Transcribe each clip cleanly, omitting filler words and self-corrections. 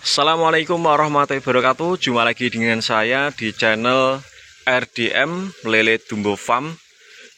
Assalamualaikum warahmatullahi wabarakatuh. Jumpa lagi dengan saya di channel RDM Lele Dumbo Farm.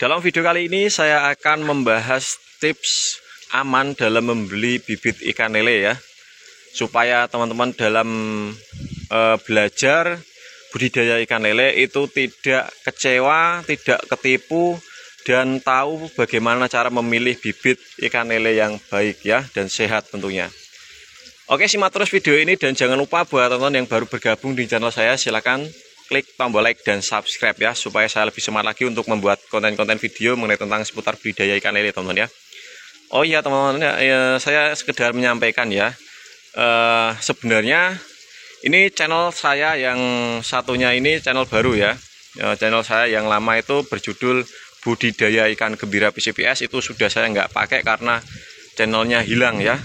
Dalam video kali ini saya akan membahas tips aman dalam membeli bibit ikan lele ya, supaya teman-teman dalam belajar budidaya ikan lele itu tidak kecewa, tidak ketipu, dan tahu bagaimana cara memilih bibit ikan lele yang baik ya, dan sehat tentunya. Oke, simak terus video ini dan jangan lupa buat teman-teman yang baru bergabung di channel saya, silakan klik tombol like dan subscribe ya, supaya saya lebih semangat lagi untuk membuat konten-konten video mengenai tentang seputar budidaya ikan lele teman-teman ya. Oh iya teman-teman ya, saya sekedar menyampaikan ya, sebenarnya ini channel saya yang satunya ini channel baru ya. Channel saya yang lama itu berjudul budidaya ikan gembira PCPS, itu sudah saya nggak pakai karena channelnya hilang ya,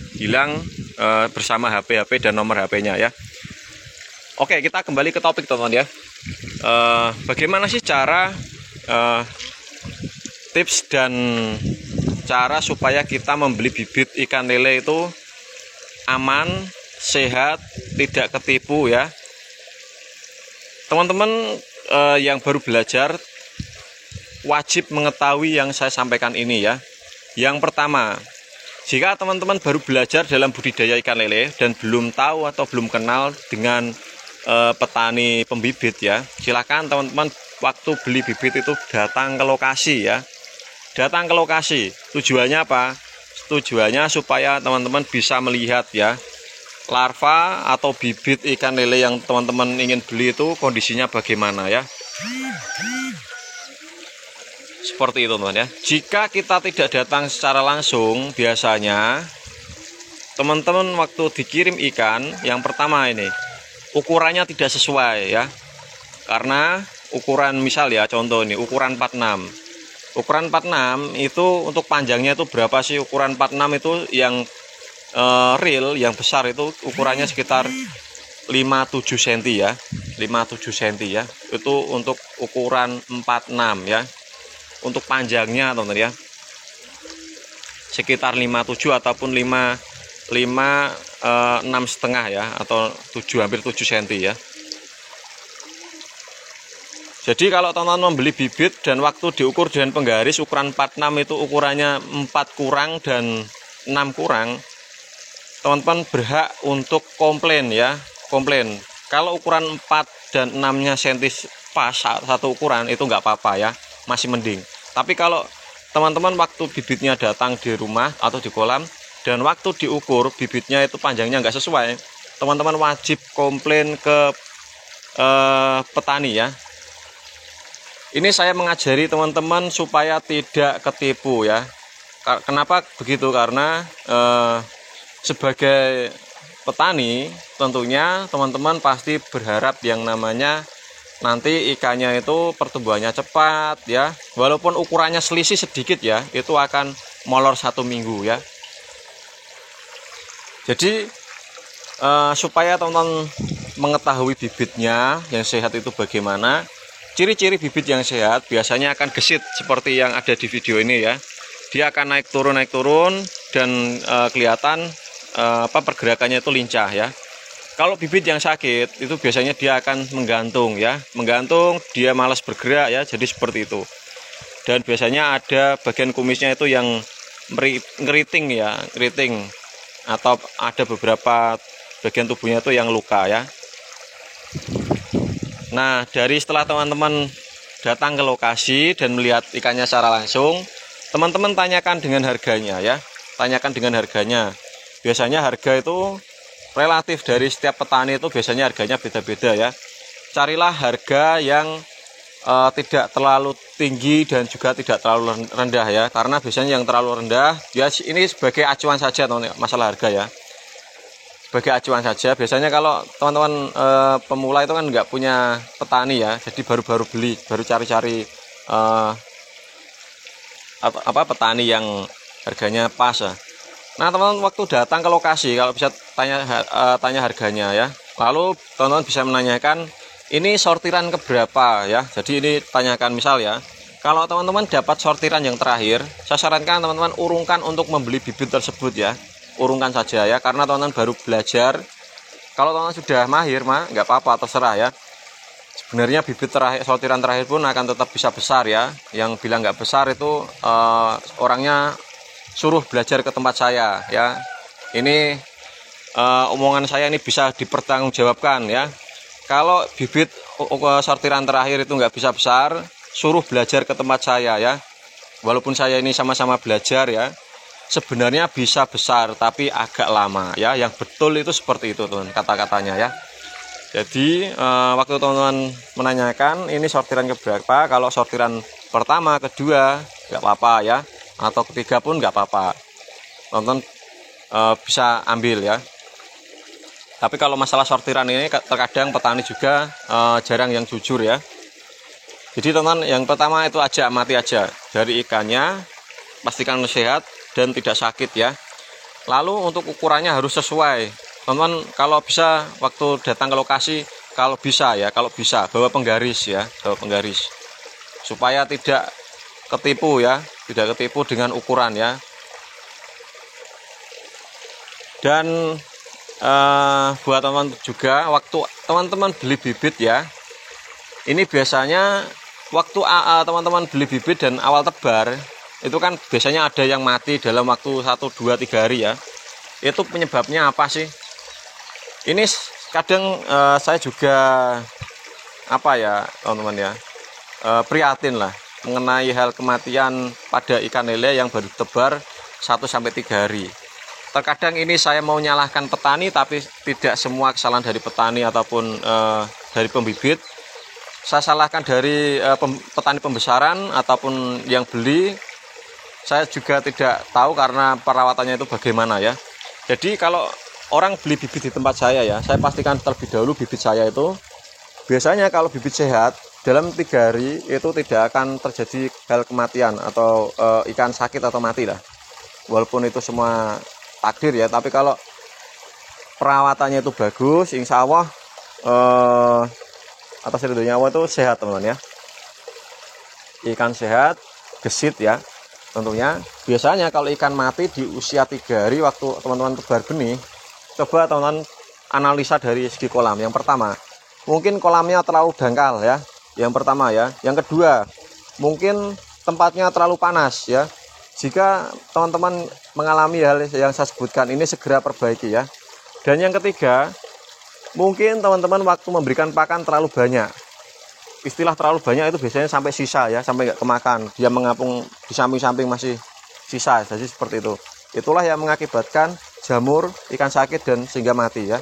bersama HP dan nomor HP-nya ya. Oke, kita kembali ke topik teman-teman ya. Bagaimana sih cara tips dan cara supaya kita membeli bibit ikan lele itu aman, sehat, tidak ketipu ya. Teman-teman yang baru belajar wajib mengetahui yang saya sampaikan ini ya. Yang pertama, jika teman-teman baru belajar dalam budidaya ikan lele dan belum tahu atau belum kenal dengan petani pembibit ya, silakan teman-teman waktu beli bibit itu datang ke lokasi ya. Datang ke lokasi, tujuannya apa? Tujuannya supaya teman-teman bisa melihat ya, larva atau bibit ikan lele yang teman-teman ingin beli itu kondisinya bagaimana ya. Seperti itu teman-teman ya. Jika kita tidak datang secara langsung, biasanya teman-teman waktu dikirim ikan, yang pertama ini ukurannya tidak sesuai ya. Karena ukuran misal ya, contoh ini ukuran 46. Ukuran 46 itu untuk panjangnya itu berapa sih? Ukuran 46 itu yang real, yang besar itu ukurannya sekitar 57 cm ya. 57 cm ya. Itu untuk ukuran 46 ya. Untuk panjangnya teman-teman ya, sekitar 57 ataupun 6,5 ya, atau 7 hampir 7 cm ya. Jadi kalau teman-teman membeli bibit dan waktu diukur dengan penggaris ukuran 46 itu ukurannya 4 kurang dan 6 kurang, teman-teman berhak untuk komplain ya, komplain. Kalau ukuran 4 dan 6-nya cm pas satu ukuran itu nggak apa-apa ya, masih mending. Tapi kalau teman-teman waktu bibitnya datang di rumah atau di kolam dan waktu diukur bibitnya itu panjangnya nggak sesuai, teman-teman wajib komplain ke petani ya. Ini saya mengajari teman-teman supaya tidak ketipu ya. Kenapa begitu? Karena sebagai petani tentunya teman-teman pasti berharap yang namanya nanti ikannya itu pertumbuhannya cepat ya, walaupun ukurannya selisih sedikit ya, itu akan molor 1 minggu ya. Jadi supaya teman-teman mengetahui bibitnya yang sehat itu bagaimana, ciri-ciri bibit yang sehat biasanya akan gesit seperti yang ada di video ini ya. Dia akan naik turun dan kelihatan pergerakannya itu lincah ya. Kalau bibit yang sakit itu biasanya dia akan menggantung ya, menggantung, dia malas bergerak ya, jadi seperti itu. Dan biasanya ada bagian kumisnya itu yang ngeriting ya, ngeriting, atau ada beberapa bagian tubuhnya itu yang luka ya. Nah, dari setelah teman-teman datang ke lokasi dan melihat ikannya secara langsung, teman-teman tanyakan dengan harganya ya, tanyakan dengan harganya. Biasanya harga itu relatif dari setiap petani itu biasanya harganya beda-beda ya. Carilah harga yang tidak terlalu tinggi dan juga tidak terlalu rendah ya. Karena biasanya yang terlalu rendah ya, ini sebagai acuan saja teman, masalah harga ya. Sebagai acuan saja. Biasanya kalau teman-teman pemula itu kan nggak punya petani ya, jadi baru-baru beli, baru cari-cari petani yang harganya pas ya. Nah teman-teman waktu datang ke lokasi kalau bisa tanya harganya ya. Lalu teman-teman bisa menanyakan ini sortiran keberapa ya. Jadi ini tanyakan misal ya, kalau teman-teman dapat sortiran yang terakhir, saya sarankan teman-teman urungkan untuk membeli bibit tersebut ya. Urungkan saja ya, karena teman-teman baru belajar Kalau teman-teman sudah mahir mah nggak apa-apa, terserah ya. Sebenarnya bibit terakhir, sortiran terakhir pun akan tetap bisa besar ya. Yang bilang nggak besar itu orangnya suruh belajar ke tempat saya ya. Ini omongan saya ini bisa dipertanggungjawabkan ya. Kalau bibit sortiran terakhir itu nggak bisa besar, suruh belajar ke tempat saya ya. Walaupun saya ini sama-sama belajar ya, sebenarnya bisa besar tapi agak lama ya. Yang betul itu seperti itu teman kata-katanya ya. Jadi waktu teman-teman menanyakan ini sortiran keberapa, kalau sortiran pertama, kedua nggak apa-apa ya, atau ketiga pun nggak apa-apa, teman-teman bisa ambil ya. Tapi kalau masalah sortiran ini terkadang petani juga jarang yang jujur ya. Jadi teman-teman yang pertama itu aja amati aja dari ikannya, pastikan sehat dan tidak sakit ya. Lalu untuk ukurannya harus sesuai. Teman-teman kalau bisa waktu datang ke lokasi, kalau bisa bawa penggaris ya, bawa penggaris supaya tidak ketipu ya, tidak ketipu dengan ukuran ya. Dan buat teman-teman juga waktu teman-teman beli bibit ya, ini biasanya waktu teman-teman beli bibit dan awal tebar itu kan biasanya ada yang mati dalam waktu 1, 2, 3 hari ya. Itu penyebabnya apa sih? Ini kadang saya juga teman-teman ya, prihatin lah mengenai hal kematian pada ikan lele yang baru tebar 1-3 hari. Terkadang ini saya mau nyalahkan petani, tapi tidak semua kesalahan dari petani ataupun dari pembibit. Saya salahkan dari petani pembesaran ataupun yang beli. Saya juga tidak tahu karena perawatannya itu bagaimana ya. Jadi kalau orang beli bibit di tempat saya ya, saya pastikan terlebih dahulu bibit saya itu biasanya kalau bibit sehat dalam 3 hari itu tidak akan terjadi hal kematian atau ikan sakit atau mati lah. Walaupun itu semua takdir ya, tapi kalau perawatannya itu bagus, insya Allah atas ridhonya Allah itu sehat teman-teman ya. Ikan sehat, gesit ya tentunya. Biasanya kalau ikan mati di usia 3 hari waktu teman-teman tebar benih, coba teman-teman analisa dari segi kolam. Yang pertama, mungkin kolamnya terlalu dangkal ya, yang pertama ya. Yang kedua, mungkin tempatnya terlalu panas ya. Jika teman-teman mengalami hal yang saya sebutkan ini, segera perbaiki ya. Dan yang ketiga, mungkin teman-teman waktu memberikan pakan terlalu banyak. Istilah terlalu banyak itu biasanya sampai sisa ya, sampai nggak kemakan. Dia mengapung di samping-samping masih sisa, jadi seperti itu. Itulah yang mengakibatkan jamur, ikan sakit dan sehingga mati ya.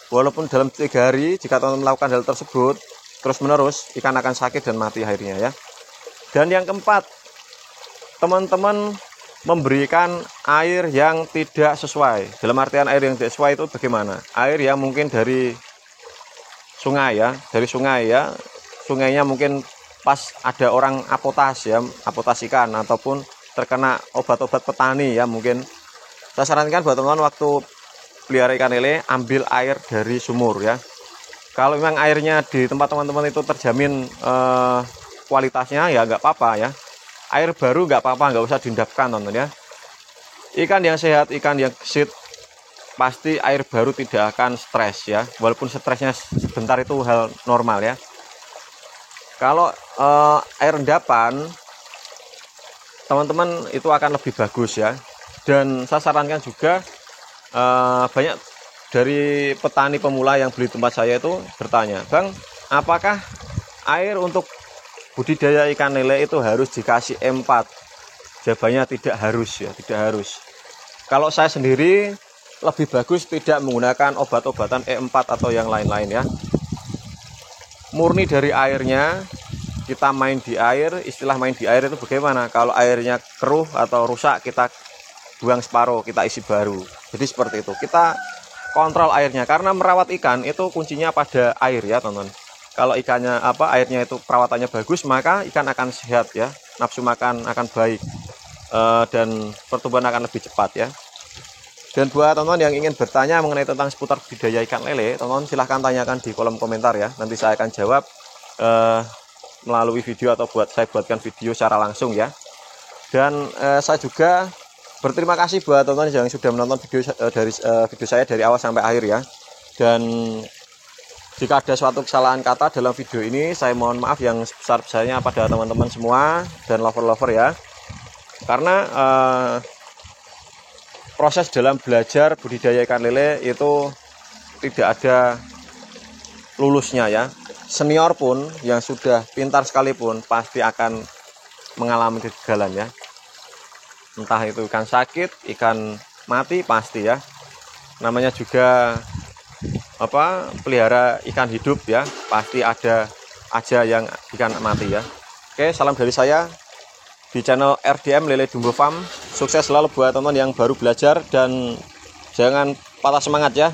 Walaupun dalam 3 hari jika teman-teman melakukan hal tersebut terus-menerus, ikan akan sakit dan mati akhirnya ya. Dan yang keempat, teman-teman memberikan air yang tidak sesuai. Dalam artian air yang tidak sesuai itu bagaimana? Air yang mungkin dari sungai ya, sungainya mungkin pas ada orang apotas ya, apotas ikan ataupun terkena obat-obat petani ya mungkin. Saya sarankan buat teman-teman waktu pelihara ikan lele ambil air dari sumur ya. Kalau memang airnya di tempat teman-teman itu terjamin kualitasnya ya nggak apa-apa ya. Air baru nggak apa-apa, nggak usah diendapkan teman-teman ya. Ikan yang sehat, ikan yang gesit, pasti air baru tidak akan stres ya. Walaupun stresnya sebentar itu hal normal ya. Kalau air endapan, teman-teman itu akan lebih bagus ya. Dan saya sarankan juga banyak dari petani pemula yang beli tempat saya itu bertanya, Bang, apakah air untuk budidaya ikan lele itu harus dikasih E4? Jawabannya tidak harus ya, tidak harus. Kalau saya sendiri lebih bagus tidak menggunakan obat-obatan E4 atau yang lain-lain ya. Murni dari airnya, kita main di air. Istilah main di air itu bagaimana? Kalau airnya keruh atau rusak, kita buang separuh, kita isi baru. Jadi seperti itu. Kita kontrol airnya, karena merawat ikan itu kuncinya pada air ya teman-teman. Kalau ikannya airnya itu perawatannya bagus, maka ikan akan sehat ya, nafsu makan akan baik dan pertumbuhan akan lebih cepat ya. Dan buat teman-teman yang ingin bertanya mengenai tentang seputar budidaya ikan lele, teman-teman silahkan tanyakan di kolom komentar ya. Nanti saya akan jawab melalui video atau saya buatkan video secara langsung ya. Dan saya juga berterima kasih buat teman-teman yang sudah menonton video video saya dari awal sampai akhir ya. Dan jika ada suatu kesalahan kata dalam video ini, saya mohon maaf yang sebesar-besarnya pada teman-teman semua dan lover-lover ya. Karena proses dalam belajar budidaya ikan lele itu tidak ada lulusnya ya. Senior pun yang sudah pintar sekalipun pasti akan mengalami kegagalan ya. Entah itu ikan sakit, ikan mati pasti ya. Namanya juga pelihara ikan hidup ya, pasti ada aja yang ikan mati ya. Oke, salam dari saya di channel RDM Lele Dumbo Farm. Sukses selalu buat teman-teman yang baru belajar dan jangan patah semangat ya.